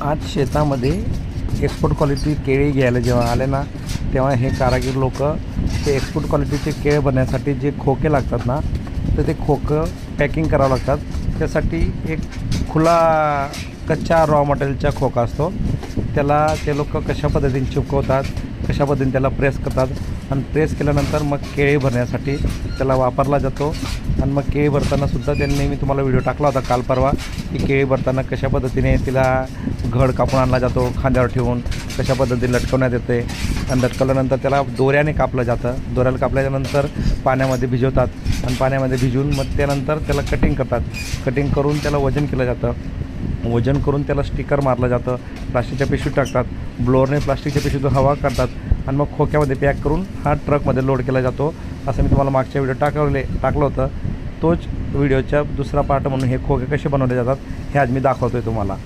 आज शेतामध्ये export quality केळी घ्यायला जेव्हा आले ना, तेव्हा हे कारागीर लोक ते एक्सपोर्ट क्वालिटीचे केळे बनवण्यासाठी जे खोके लागतात ना, तर ते खोकं पॅकिंग करावं लागतात. त्यासाठी एक खुला कच्चा रॉ मटेरियलचा खोका असतो. त्याला ते लोक कशा पद्धतीने चिपकवतात, कशा पद्धतीने त्याला प्रेस करतात आणि प्रेस केल्यानंतर मग केळी भरण्यासाठी त्याला वापरला जातो. आणि मग केळी भरतानासुद्धा त्यांनी मी तुम्हाला व्हिडिओ टाकला होता काल परवा, की केळी भरताना कशा पद्धतीने तिला घड कापून आणला जातो, खांद्यावर ठेवून कशा पद्धतीने लटकवण्यात येते. आणि लटकवल्यानंतर त्याला दोऱ्याने कापलं जातं. दोऱ्याला कापल्याच्यानंतर पाण्यामध्ये भिजवतात आणि पाण्यामध्ये भिजवून मग त्यानंतर त्याला कटिंग करतात. कटिंग करून त्याला वजन केलं जातं. वजन करून त्याला स्टिकर मारलं जातं. प्लास्टिकच्या पिशवीत टाकतात. ब्लोअरने प्लास्टिकच्या पिशवीतून हवा काढतात आणि मग खोक्यामध्ये पॅक करून हा ट्रकमध्ये लोड केला जातो. असं मी तुम्हाला मागच्या व्हिडिओ टाकलं होतं. तोच व्हिडिओचा दुसरा पार्ट म्हणून हे खोके कसे बनवले जातात हे आज मी दाखवतो आहे तुम्हाला.